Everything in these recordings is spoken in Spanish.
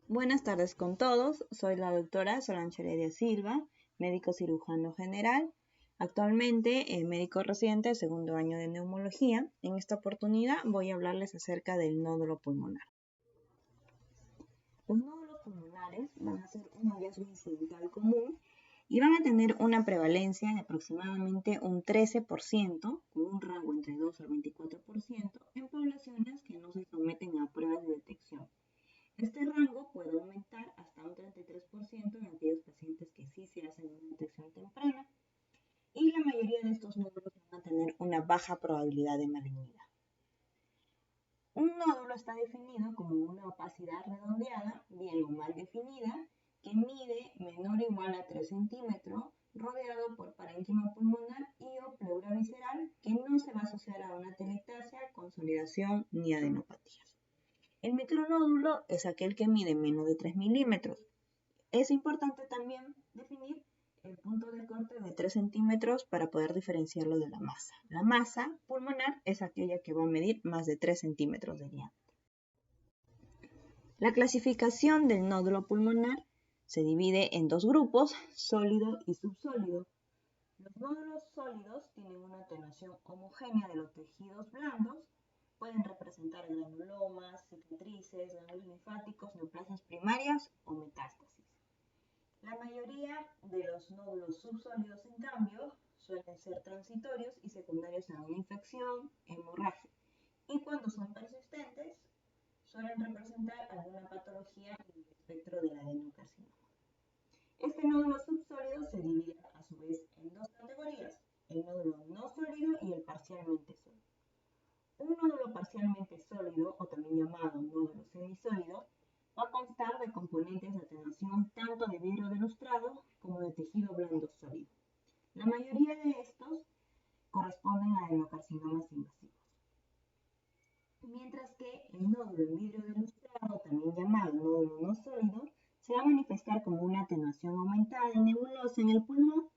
Buenas tardes con todos, soy la doctora Solange Heredia Silva, médico cirujano general, actualmente médico residente de segundo año de neumología. En esta oportunidad voy a hablarles acerca del nódulo pulmonar. Los nódulos pulmonares van a ser un hallazgo incidental común y van a tener una prevalencia de aproximadamente un 13%, con un rango entre 2 al 24%, en poblaciones que no se someten a pruebas de detección. Este rango puede aumentar hasta un 33% en aquellos pacientes que sí se hacen una detección temprana, y la mayoría de estos nódulos van a tener una baja probabilidad de malignidad. Un nódulo está definido como una opacidad redondeada, bien o mal definida, que mide menor o igual a 3 centímetros, rodeado por parénquima pulmonar y o pleura visceral, que no se va a asociar a una telectasia, consolidación ni adenopatías. El micronódulo es aquel que mide menos de 3 milímetros. Es importante también definir el punto de corte de 3 centímetros para poder diferenciarlo de la masa. La masa pulmonar es aquella que va a medir más de 3 centímetros de diámetro. La clasificación del nódulo pulmonar se divide en dos grupos, sólido y subsólido. Los nódulos sólidos tienen una atenuación homogénea de los tejidos blandos, pueden representar granulomas, cicatrices, ganglios linfáticos, neoplasias primarias o metástasis. La mayoría de los nódulos subsólidos, en cambio, suelen ser transitorios y secundarios a una infección, hemorragia, y cuando son persistentes, suelen representar alguna patología en el espectro del adenocarcinoma. Este nódulo subsólido se divide a su vez en dos categorías, el nódulo no sólido y el parcialmente sólido. Un nódulo parcialmente sólido, o también llamado nódulo semisólido, va a constar de componentes de atenuación tanto de vidrio delustrado como de tejido blando sólido. La mayoría de estos corresponden a adenocarcinomas invasivos. Mientras que el nódulo en vidrio delustrado, también llamado nódulo no sólido, se va a manifestar como una atenuación aumentada y nebulosa en el pulmón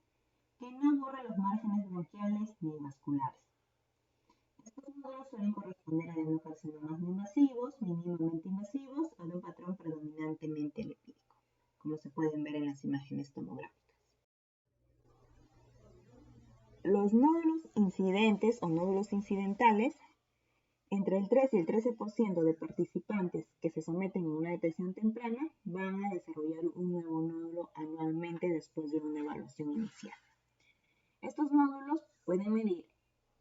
que no borra los márgenes bronquiales ni vasculares. Estos nódulos suelen corresponder a adenocarcinomas no invasivos, mínimamente invasivos o de un patrón predominantemente lipídico, como se pueden ver en las imágenes tomográficas. Los nódulos incidentes o nódulos incidentales, entre el 3 y el 13% de participantes que se someten a una detección temprana van a desarrollar un nuevo nódulo anualmente después de una evaluación inicial. Estos nódulos pueden medir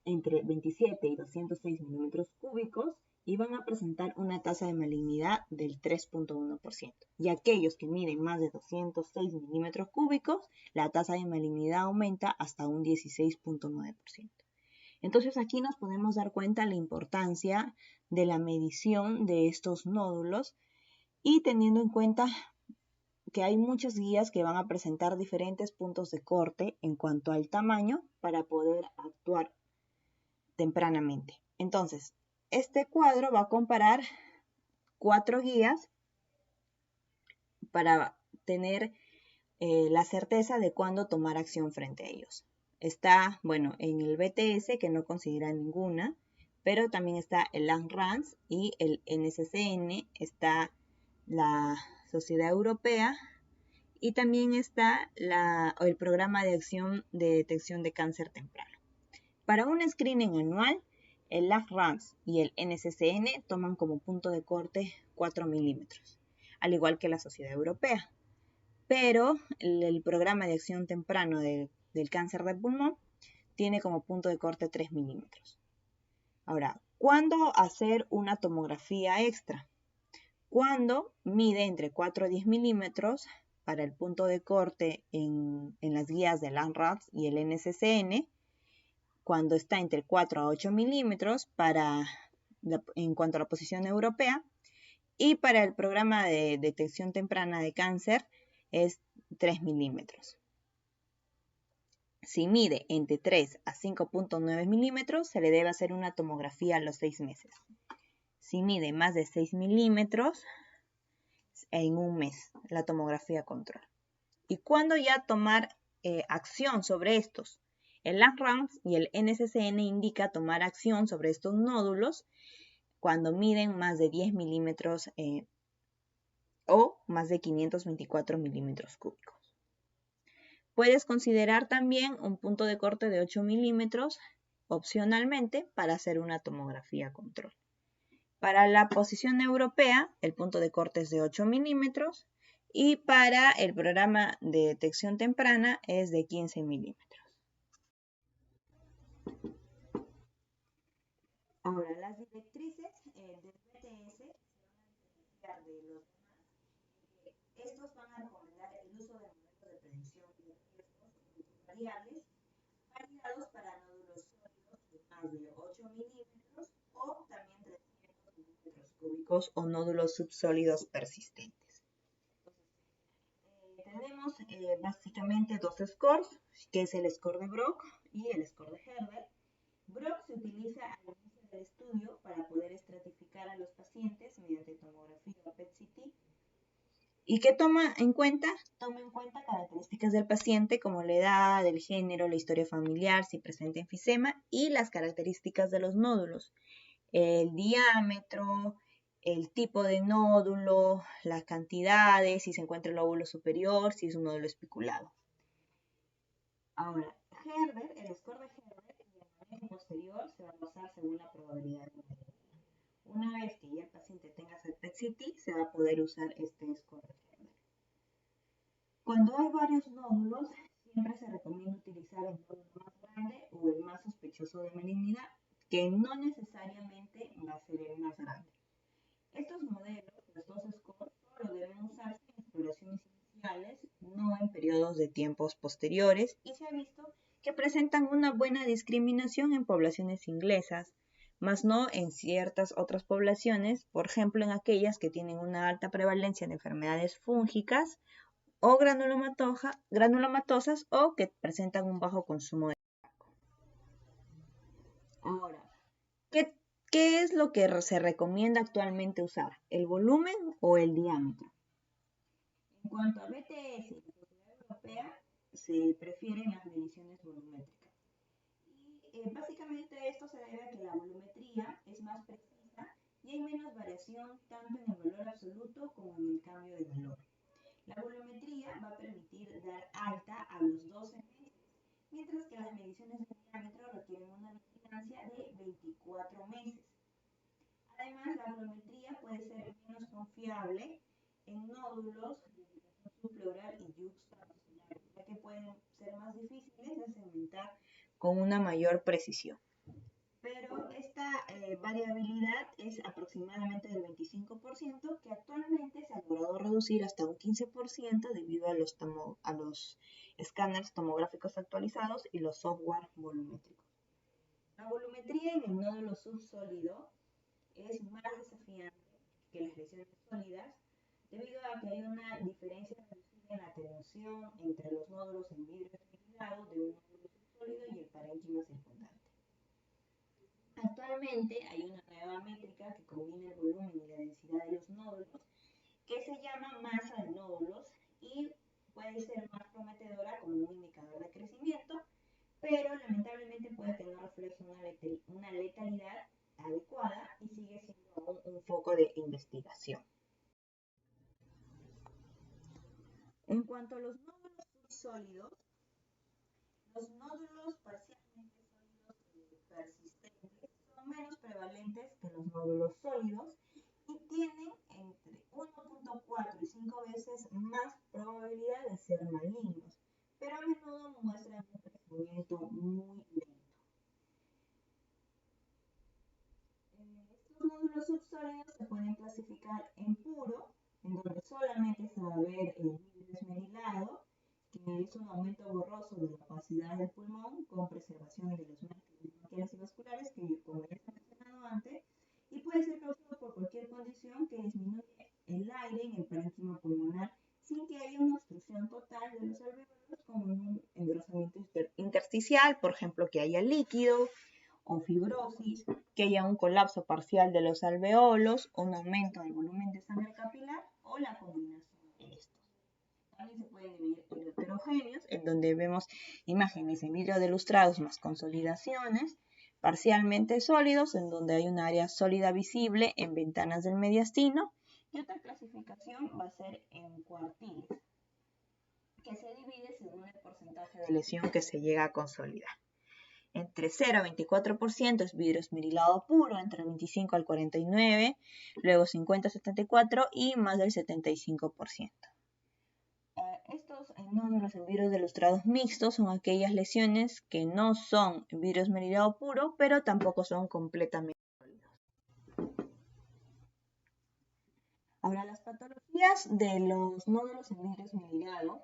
entre 27 y 206 milímetros cúbicos y van a presentar una tasa de malignidad del 3.1%. Y aquellos que miden más de 206 milímetros cúbicos, la tasa de malignidad aumenta hasta un 16.9%. Entonces aquí nos podemos dar cuenta la importancia de la medición de estos nódulos y teniendo en cuenta que hay muchas guías que van a presentar diferentes puntos de corte en cuanto al tamaño para poder actuar tempranamente. Entonces, este cuadro va a comparar 4 guías para tener la certeza de cuándo tomar acción frente a ellos. Está, bueno, en el BTS, que no considera ninguna, pero también está el LANRANS y el NCCN, está la Sociedad Europea y también está el Programa de Acción de Detección de Cáncer Temprano. Para un screening anual, el LANRANS y el NCCN toman como punto de corte 4 milímetros, al igual que la Sociedad Europea. Pero el Programa de Acción Temprano del Cáncer de Pulmón tiene como punto de corte 3 milímetros. Ahora, ¿cuándo hacer una tomografía extra? Cuando mide entre 4 a 10 milímetros para el punto de corte en las guías del LANRANS y el NCCN, cuando está entre 4 a 8 milímetros en cuanto a la posición europea, y para el programa de detección temprana de cáncer es 3 milímetros. Si mide entre 3 a 5.9 milímetros, se le debe hacer una tomografía a los 6 meses. Si mide más de 6 milímetros, en un mes, la tomografía control. ¿Y cuándo ya tomar acción sobre estos? El LANRANS y el NCCN indica tomar acción sobre estos nódulos cuando miden más de 10 milímetros o más de 524 milímetros cúbicos. Puedes considerar también un punto de corte de 8 milímetros opcionalmente para hacer una tomografía control. Para la posición europea, el punto de corte es de 8 milímetros y para el programa de detección temprana es de 15 milímetros. Ahora, las directrices del BTS se van a diferenciar de los demás. Estos van a recomendar el uso de modelos de predicción de riesgos variables validados para nódulos sólidos de más de 8 milímetros o también 300 milímetros cúbicos o nódulos subsólidos persistentes. Tenemos básicamente dos scores, que es el score de Brock y el score de Herbert. Brock se utiliza al inicio del estudio para poder estratificar a los pacientes mediante tomografía o PET-CT. ¿Y qué toma en cuenta? Toma en cuenta características del paciente como la edad, el género, la historia familiar, si presenta enfisema y las características de los nódulos, el diámetro, el tipo de nódulo, las cantidades, si se encuentra el lóbulo superior, si es un nódulo especulado. Ahora, Herbert, el score de Herbert y el manejo posterior se va a basar según la probabilidad de modelado. Una vez que ya el paciente tenga el PET-CT, se va a poder usar este score de Herbert. Cuando hay varios nódulos, siempre se recomienda utilizar el nódulo más grande o el más sospechoso de malignidad, que no necesariamente va a ser el más grande. Estos modelos, los dos scores, solo deben usarse en exploraciones iniciales, no en periodos de tiempos posteriores, y se ha visto que presentan una buena discriminación en poblaciones inglesas, más no en ciertas otras poblaciones, por ejemplo en aquellas que tienen una alta prevalencia de enfermedades fúngicas o granulomatosas o que presentan un bajo consumo de tabaco. Ahora, ¿qué es lo que se recomienda actualmente usar? ¿El volumen o el diámetro? En cuanto a BTS y la Sociedad Europea, se prefieren las mediciones volumétricas. Y básicamente esto se debe a que la volumetría es más precisa y hay menos variación tanto en el valor absoluto como en el cambio de valor. La volumetría va a permitir dar alta a los 12 meses, mientras que las mediciones de diámetro requieren una vigilancia de 24 meses. Además, la volumetría puede ser menos confiable en nódulos de ubicación subpleural y yuxtabaxilar, ya que pueden ser más difíciles de segmentar con una mayor precisión. Pero esta variabilidad es aproximadamente del 25%, que actualmente se ha logrado reducir hasta un 15% debido a los escáneres tomográficos actualizados y los software volumétricos. La volumetría en el nódulo subsólido es más desafiante que las lesiones sólidas debido a que hay una diferencia reducida en la atenuación entre los nódulos en vidrio esmerilado de un nódulo subsólido y el parénquima circundante. Actualmente hay una nueva métrica que combina el volumen y la densidad de los nódulos que se llama masa de nódulos y puede ser más prometedora como un indicador de crecimiento, pero lamentablemente puede que no refleje una letalidad adecuada y sigue siendo aún un foco de investigación. En cuanto a los nódulos subsólidos, los nódulos parcialmente sólidos persistentes son menos prevalentes que los nódulos sólidos y tienen entre 1.4 y 5 veces más probabilidad de ser malignos, pero a menudo muestran un crecimiento muy lento. Estos nódulos subsólidos se pueden clasificar en puro, en donde solamente se va a ver el vidrio esmerilado, que es un aumento borroso de la opacidad del pulmón con preservación de los márgenes bronquiales y vasculares, que como ya se ha mencionado antes, y puede ser causado por cualquier condición que disminuye el aire en el parénquima pulmonar sin que haya una obstrucción total de los alveolos, como un engrosamiento intersticial, por ejemplo, que haya líquido o fibrosis, que haya un colapso parcial de los alveolos, un aumento del volumen de sangre capilar o la combinación de estos. También se pueden dividir en heterogéneos, en donde vemos imágenes en vidrio de lustrados más consolidaciones, parcialmente sólidos, en donde hay un área sólida visible en ventanas del mediastino, y otra clasificación clasificación va a ser en cuartiles, que se divide según el porcentaje de lesión que se llega a consolidar. Entre 0 a 24% es vidrio esmerilado puro, entre 25 al 49%, luego 50 a 74% y más del 75%. Estos nódulos en vidrios de lustrados mixtos son aquellas lesiones que no son vidrio esmerilado puro, pero tampoco son completamente sólidos. Ahora, las patologías de los nódulos en vidrio esmerilado.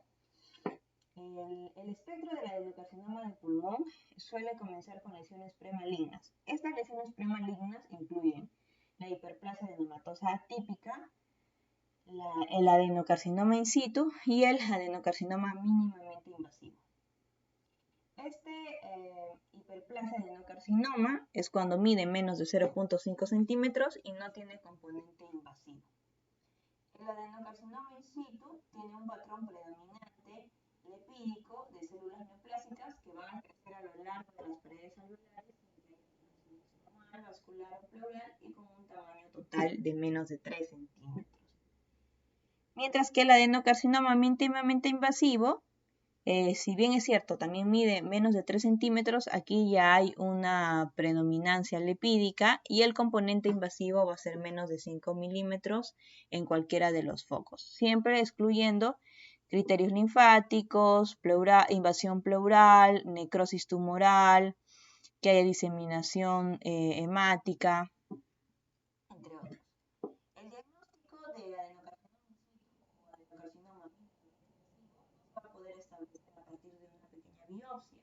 El espectro de la adenocarcinoma del pulmón suele comenzar con lesiones premalignas. Estas lesiones premalignas incluyen la hiperplasia adenomatosa atípica, el adenocarcinoma in situ y el adenocarcinoma mínimamente invasivo. Este hiperplasia adenocarcinoma es cuando mide menos de 0.5 centímetros y no tiene componente invasivo. El adenocarcinoma in situ tiene un patrón predominante lipídico de células neoplásicas que van a crecer a lo largo de las paredes alveolares vascular o pleural y con un tamaño total de menos de 3 centímetros. Mientras que el adenocarcinoma mínimamente invasivo, si bien es cierto, también mide menos de 3 centímetros, aquí ya hay una predominancia lipídica y el componente invasivo va a ser menos de 5 milímetros en cualquiera de los focos, siempre excluyendo criterios linfáticos, invasión pleural, necrosis tumoral, que haya diseminación hemática, entre otros. El diagnóstico de adenocarcinoma va a poder establecer a partir de una pequeña biopsia.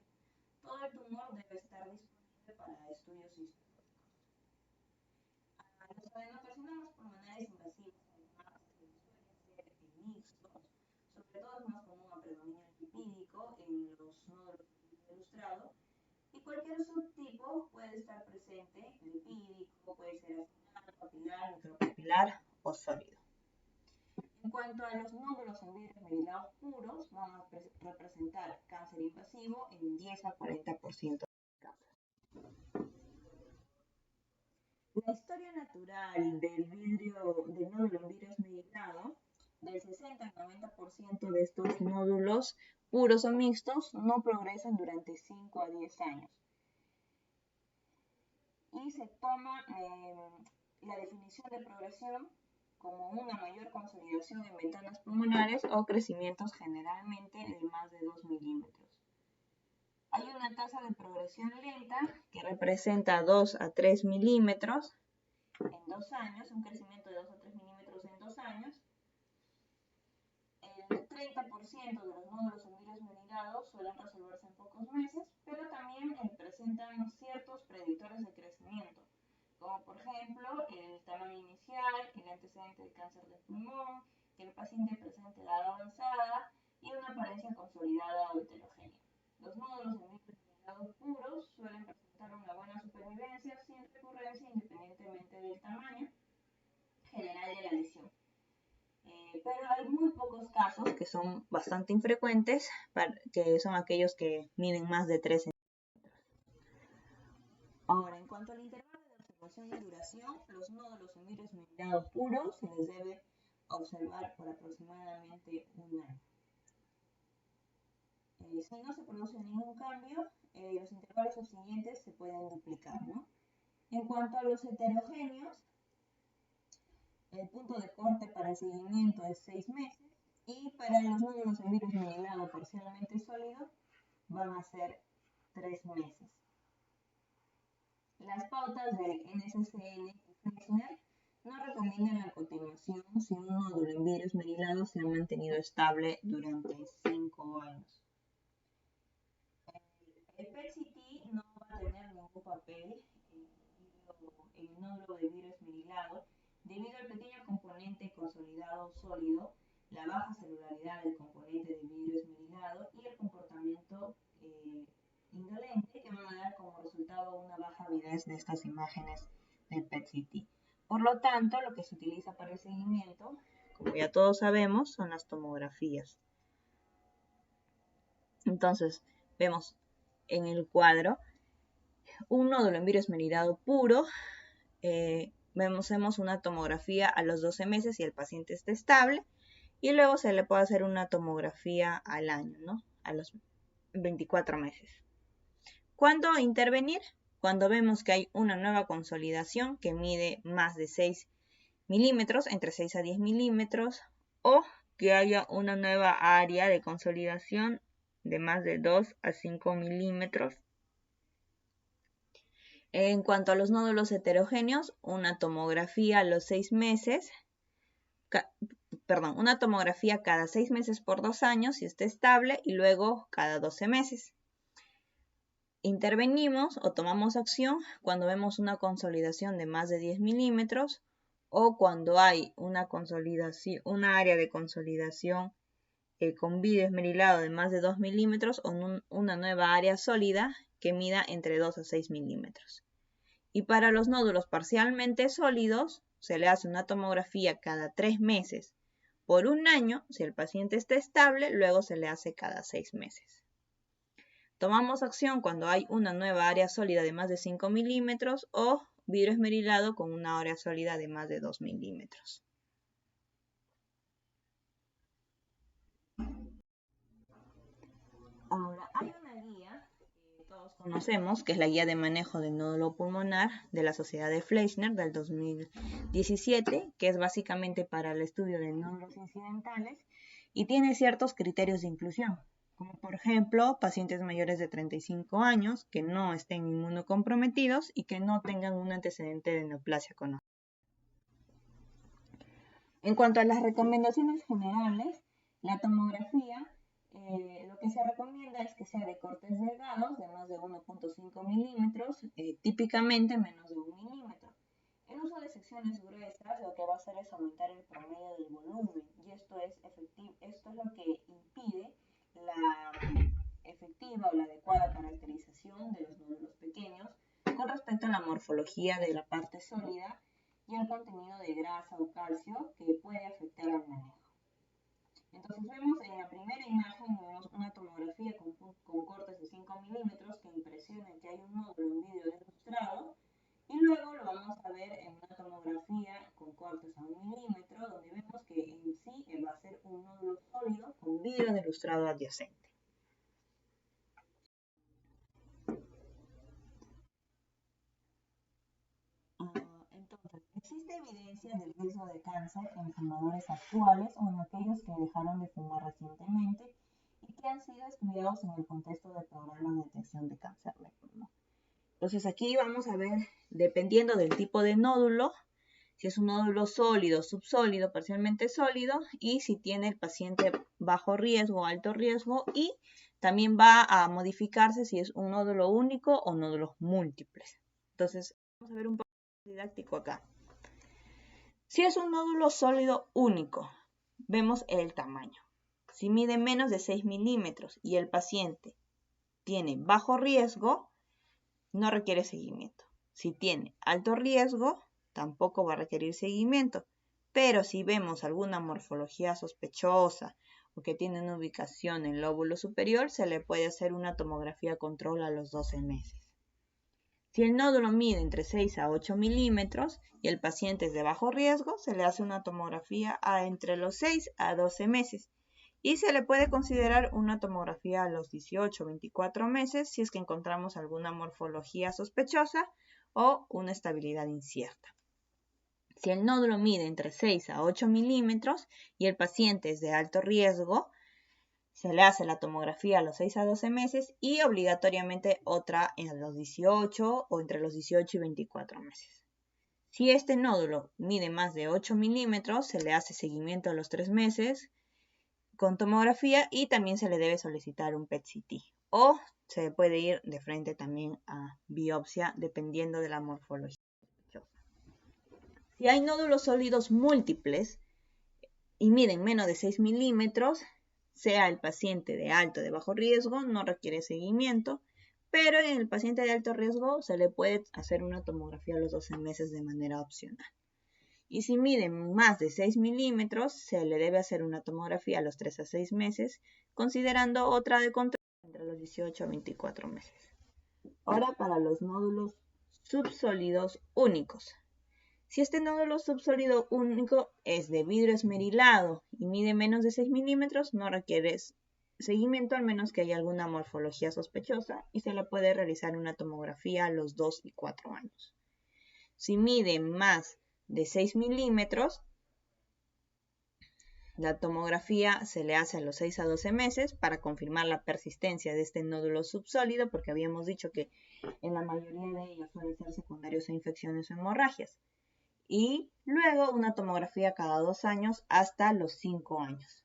Todo el tumor debe estar disponible para estudios histológicos. Los adenocarcinomas pulmonares invasivos, además, suelen ser mixtos. Sobre todo es más común a predominio lipídico en los nódulos de lustrado. Y cualquier subtipo puede estar presente, lipídico, puede ser acinar, papilar, micropapilar o sólido. En cuanto a los nódulos en vidrio esmerilado puros, van a representar cáncer invasivo en 10 a 40% de los casos. La historia natural del nódulo en vidrio esmerilado, del 60 al 90% de estos nódulos puros o mixtos no progresan durante 5 a 10 años. Y se toma la definición de progresión como una mayor consolidación en ventanas pulmonares o crecimientos generalmente de más de 2 milímetros. Hay una tasa de progresión lenta que representa 2 a 3 milímetros en 2 años, un crecimiento de 2 a 3 milímetros en 2 años. El 30% de los nódulos en vidrio esmerilado suelen resolverse en pocos meses, pero también presentan ciertos predictores de crecimiento, como por ejemplo el tamaño inicial, el antecedente de cáncer de pulmón, que el paciente presente edad avanzada y una apariencia consolidada o heterogénea. Los nódulos en vidrio esmerilado puros suelen presentar una buena supervivencia sin recurrencia independientemente del tamaño general de la lesión. Pero hay muy pocos casos que son bastante infrecuentes, que son aquellos que miden más de 3 centímetros. Ahora, en cuanto al intervalo de observación y duración, los nódulos en vidrio esmerilado puro se les debe observar por aproximadamente un año. Si no se produce ningún cambio, los intervalos subsiguientes se pueden duplicar, ¿no? En cuanto a los heterogéneos, el punto de corte para el seguimiento es 6 meses y para los nódulos en vidrio esmerilado parcialmente sólido van a ser 3 meses. Las pautas del NSCN y Flexner no recomiendan la continuación si un nódulo en vidrio esmerilado se ha mantenido estable durante 5 años. El PET-CT no va a tener ningún papel en el nódulo de vidrio esmerilado debido al pequeño componente consolidado sólido, la baja celularidad del componente de vidrio esmerilado y el comportamiento indolente que van a dar como resultado una baja avidez de estas imágenes del PET-CT. Por lo tanto, lo que se utiliza para el seguimiento, como ya todos sabemos, son las tomografías. Entonces, vemos en el cuadro un nódulo en vidrio esmerilado puro hacemos una tomografía a los 12 meses si el paciente está estable, y luego se le puede hacer una tomografía al año, ¿no? A los 24 meses. ¿Cuándo intervenir? Cuando vemos que hay una nueva consolidación que mide más de 6 milímetros, entre 6 a 10 milímetros, o que haya una nueva área de consolidación de más de 2 a 5 milímetros. En cuanto a los nódulos heterogéneos, una tomografía a los 6 meses, una tomografía cada 6 meses por 2 años si está estable, y luego cada 12 meses. Intervenimos o tomamos acción cuando vemos una consolidación de más de 10 milímetros o cuando hay una área de consolidación con vidrio esmerilado de más de 2 milímetros o una nueva área sólida que mida entre 2 a 6 milímetros. Y para los nódulos parcialmente sólidos se le hace una tomografía cada 3 meses por 1 año. Si el paciente está estable, luego se le hace cada 6 meses. Tomamos acción cuando hay una nueva área sólida de más de 5 milímetros o vidrio esmerilado con una área sólida de más de 2 milímetros. Ahora, hay una guía que todos conocemos, que es la guía de manejo del nódulo pulmonar de la Sociedad de Fleischner del 2017, que es básicamente para el estudio de nódulos incidentales y tiene ciertos criterios de inclusión, como por ejemplo pacientes mayores de 35 años que no estén inmunocomprometidos y que no tengan un antecedente de neoplasia conocida. En cuanto a las recomendaciones generales, la tomografía lo que se recomienda es que sea de cortes delgados, de más de 1.5 milímetros, típicamente menos de 1 milímetro. El uso de secciones gruesas lo que va a hacer es aumentar el promedio del volumen, y esto es lo que impide la efectiva o la adecuada caracterización de los nódulos pequeños con respecto a la morfología de la parte sólida y al contenido de grasa o calcio que puede afectar al manejo. Entonces vemos en la primera imagen una tomografía con cortes de 5 milímetros que impresiona que hay un nódulo en vidrio ilustrado, y luego lo vamos a ver en una tomografía con cortes a 1 milímetro, donde vemos que en sí va a ser un nódulo sólido con vidrio ilustrado adyacente. Entonces, ¿existe evidencia del riesgo de cáncer en fumadores actuales o en aquellos que dejaron de fumar recientemente y que han sido estudiados en el contexto del programa de detección de cáncer de pulmón? Entonces aquí vamos a ver, dependiendo del tipo de nódulo, si es un nódulo sólido, subsólido, parcialmente sólido, y si tiene el paciente bajo riesgo o alto riesgo, y también va a modificarse si es un nódulo único o nódulos múltiples. Entonces vamos a ver un poco didáctico acá. Si es un nódulo sólido único, vemos el tamaño. Si mide menos de 6 milímetros y el paciente tiene bajo riesgo, no requiere seguimiento. Si tiene alto riesgo, tampoco va a requerir seguimiento. Pero si vemos alguna morfología sospechosa o que tiene una ubicación en el lóbulo superior, se le puede hacer una tomografía control a los 12 meses. Si el nódulo mide entre 6 a 8 milímetros y el paciente es de bajo riesgo, se le hace una tomografía entre los 6 a 12 meses. Y se le puede considerar una tomografía a los 18 o 24 meses si es que encontramos alguna morfología sospechosa o una estabilidad incierta. Si el nódulo mide entre 6 a 8 milímetros y el paciente es de alto riesgo, se le hace la tomografía a los 6 a 12 meses y obligatoriamente otra en los 18 o entre los 18 y 24 meses. Si este nódulo mide más de 8 milímetros, se le hace seguimiento a los 3 meses con tomografía y también se le debe solicitar un PET-CT. O se puede ir de frente también a biopsia dependiendo de la morfología. Si hay nódulos sólidos múltiples y miden menos de 6 milímetros, sea el paciente de alto o de bajo riesgo, no requiere seguimiento, pero en el paciente de alto riesgo se le puede hacer una tomografía a los 12 meses de manera opcional. Y si miden más de 6 milímetros, se le debe hacer una tomografía a los 3 a 6 meses, considerando otra de control entre los 18 a 24 meses. Ahora para los nódulos subsólidos únicos. Si este nódulo subsólido único es de vidrio esmerilado y mide menos de 6 milímetros, no requiere seguimiento, al menos que haya alguna morfología sospechosa, y se le puede realizar una tomografía a los 2 y 4 años. Si mide más de 6 milímetros, la tomografía se le hace a los 6 a 12 meses para confirmar la persistencia de este nódulo subsólido, porque habíamos dicho que en la mayoría de ellos suelen ser secundarios a infecciones o hemorragias. Y luego una tomografía cada 2 años hasta los 5 años.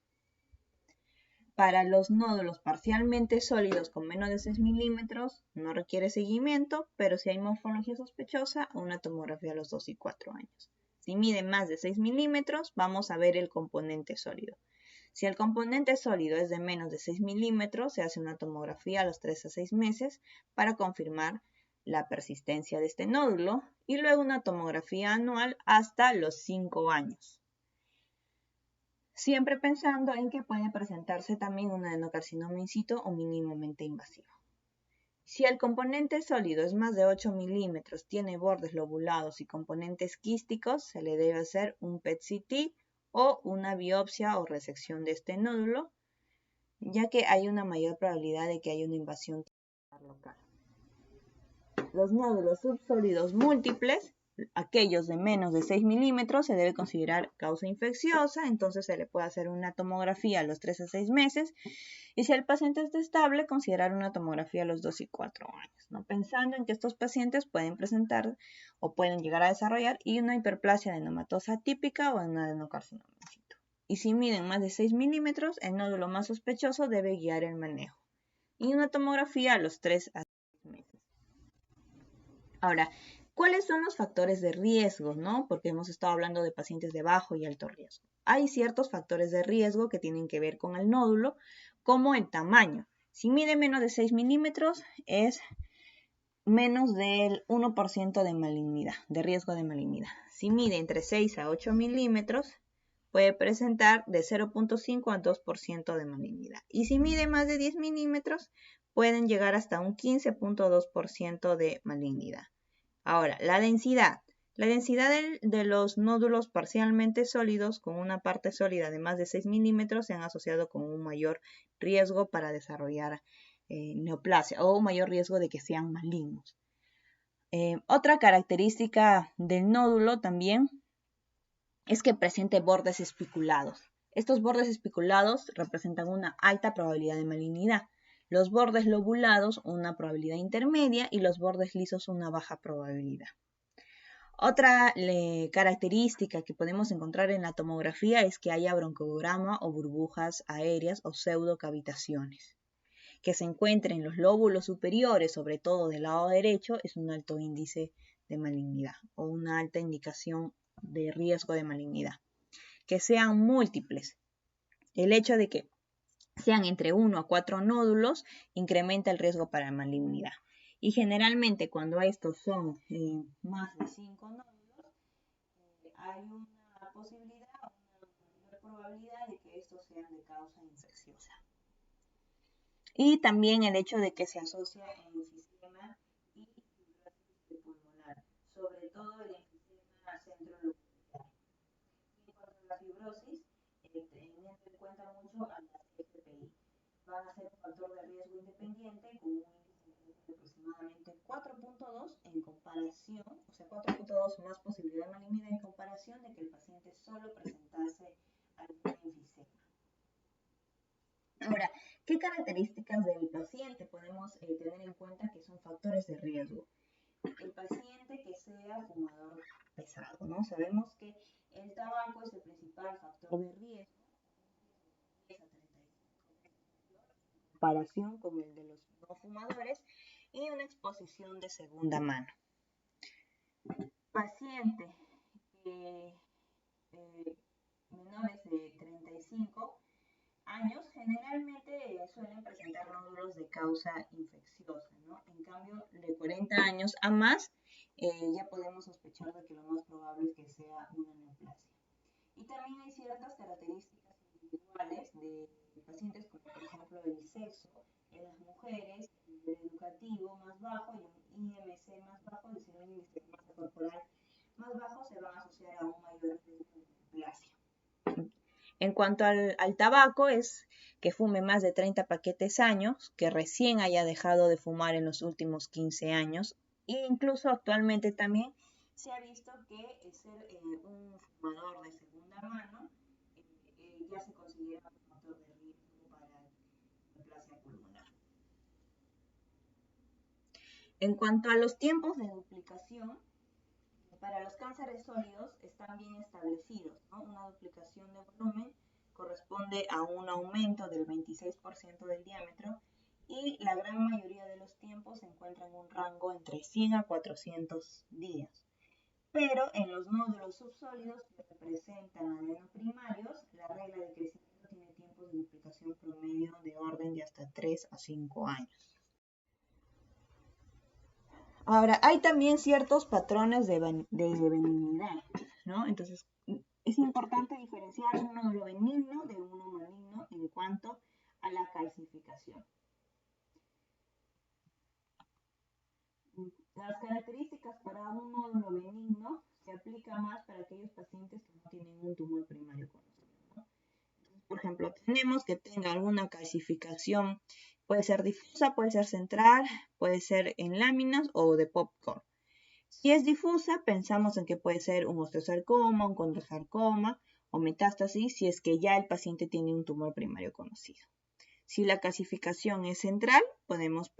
Para los nódulos parcialmente sólidos con menos de 6 milímetros no requiere seguimiento, pero si hay morfología sospechosa, una tomografía a los 2 y 4 años. Si mide más de 6 milímetros, vamos a ver el componente sólido. Si el componente sólido es de menos de 6 milímetros, se hace una tomografía a los 3 a 6 meses para confirmar la persistencia de este nódulo y luego una tomografía anual hasta los 5 años. Siempre pensando en que puede presentarse también un adenocarcinoma in situ o mínimamente invasivo. Si el componente sólido es más de 8 milímetros, tiene bordes lobulados y componentes quísticos, se le debe hacer un PET-CT o una biopsia o resección de este nódulo, ya que hay una mayor probabilidad de que haya una invasión local. Los nódulos subsólidos múltiples, aquellos de menos de 6 milímetros, se debe considerar causa infecciosa, entonces se le puede hacer una tomografía a los 3 a 6 meses, y si el paciente está estable, considerar una tomografía a los 2 y 4 años, ¿no? Pensando en que estos pacientes pueden presentar o pueden llegar a desarrollar una hiperplasia adenomatosa típica o un adenocarcinoma in situ. Y si miden más de 6 milímetros, el nódulo más sospechoso debe guiar el manejo, y una tomografía a los 3 a 6 meses. Ahora, ¿cuáles son los factores de riesgo, no? Porque hemos estado hablando de pacientes de bajo y alto riesgo. Hay ciertos factores de riesgo que tienen que ver con el nódulo, como el tamaño. Si mide menos de 6 milímetros, es menos del 1% de malignidad, de riesgo de malignidad. Si mide entre 6 a 8 milímetros, puede presentar de 0.5 a 2% de malignidad. Y si mide más de 10 milímetros, pueden llegar hasta un 15.2% de malignidad. Ahora, la densidad. La densidad de los nódulos parcialmente sólidos con una parte sólida de más de 6 milímetros se han asociado con un mayor riesgo para desarrollar neoplasia o un mayor riesgo de que sean malignos. Otra característica del nódulo también es que presente bordes espiculados. Estos bordes espiculados representan una alta probabilidad de malignidad. Los bordes lobulados, una probabilidad intermedia, y los bordes lisos, una baja probabilidad. Otra característica que podemos encontrar en la tomografía es que haya broncograma o burbujas aéreas o pseudocavitaciones. Que se encuentren en los lóbulos superiores, sobre todo del lado derecho, es un alto índice de malignidad o una alta indicación de riesgo de malignidad. Que sean múltiples. El hecho de que sean entre 1 a 4 nódulos incrementa el riesgo para malignidad. Y generalmente cuando estos son más de 5 nódulos, hay una posibilidad, una mayor probabilidad de que estos sean de causa infecciosa. Y también el hecho de que se asocia en enfisema y fibrosis pulmonar, sobre todo el enfisema centrolocular. Y en cuanto a la fibrosis, teniendo en cuenta mucho a las FPI, van a ser un factor de riesgo independiente con un índice de aproximadamente 4.2 en comparación, o sea, 4.2 más posibilidad de malignidad en comparación de que el paciente solo presentase algún enfisema. Ahora, ¿qué características del paciente podemos tener en cuenta que son factores de riesgo? El paciente que sea fumador pesado, ¿no? Sabemos que el tabaco es el principal factor de riesgo, en comparación con el de los no fumadores, y una exposición de segunda mano. Paciente menores de 35 años generalmente suelen presentar nódulos de causa infecciosa, ¿no? En cambio, de 40 años a más, ya podemos sospechar de que lo más probable es que sea una neoplasia. Y también hay ciertas características individuales de pacientes, como por ejemplo el sexo. En las mujeres, el nivel educativo más bajo y un IMC más bajo, es decir, un índice de masa corporal más bajo, se van a En cuanto al tabaco, es que fume más de 30 paquetes años, que recién haya dejado de fumar en los últimos 15 años, e incluso actualmente también se ha visto que ser un fumador de segunda mano ya se considera un factor de riesgo para neoplasia pulmonar. En cuanto a los tiempos de duplicación, para los cánceres sólidos están bien establecidos, ¿no? Una duplicación de volumen corresponde a un aumento del 26% del diámetro y la gran mayoría de los tiempos se encuentran en un rango entre 100 a 400 días. Pero en los nódulos subsólidos que representan adenoprimarios, la regla de crecimiento tiene tiempos de duplicación promedio de orden de hasta 3 a 5 años. Ahora, hay también ciertos patrones de benignidad, ¿no? Entonces, es importante diferenciar un nódulo benigno de uno maligno en cuanto a la calcificación. Las características para un nódulo benigno se aplican más para aquellos pacientes que no tienen un tumor primario conocido, ¿no? Entonces, por ejemplo, tenemos que tenga alguna calcificación. Puede ser difusa, puede ser central, puede ser en láminas o de popcorn. Si es difusa, pensamos en que puede ser un osteosarcoma, un condrosarcoma o metástasis si es que ya el paciente tiene un tumor primario conocido. Si la calcificación es central, podemos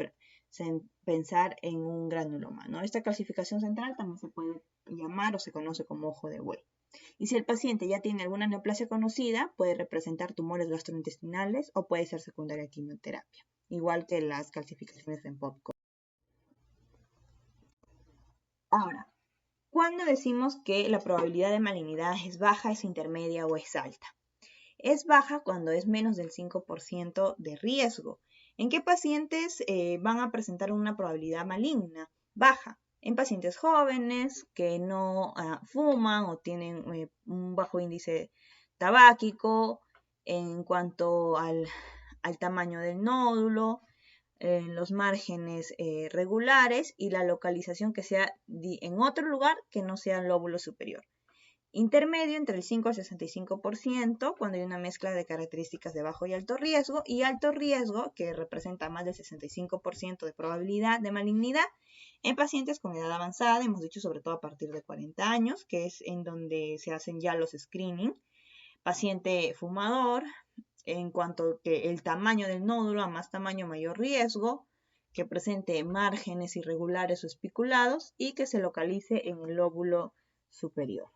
pensar en un granuloma, ¿no? Esta calcificación central también se puede llamar o se conoce como ojo de buey. Y si el paciente ya tiene alguna neoplasia conocida, puede representar tumores gastrointestinales o puede ser secundaria a quimioterapia, igual que las calcificaciones en popcorn. Ahora, ¿cuándo decimos que la probabilidad de malignidad es baja, es intermedia o es alta? Es baja cuando es menos del 5% de riesgo. ¿En qué pacientes van a presentar una probabilidad maligna? Baja. En pacientes jóvenes que no fuman o tienen un bajo índice tabáquico, en cuanto al tamaño del nódulo, en los márgenes regulares y la localización que sea en otro lugar que no sea el lóbulo superior. Intermedio entre el 5 al 65% cuando hay una mezcla de características de bajo y alto riesgo que representa más del 65% de probabilidad de malignidad en pacientes con edad avanzada, hemos dicho sobre todo a partir de 40 años, que es en donde se hacen ya los screening, paciente fumador, en cuanto que el tamaño del nódulo, a más tamaño mayor riesgo, que presente márgenes irregulares o espiculados y que se localice en el lóbulo superior.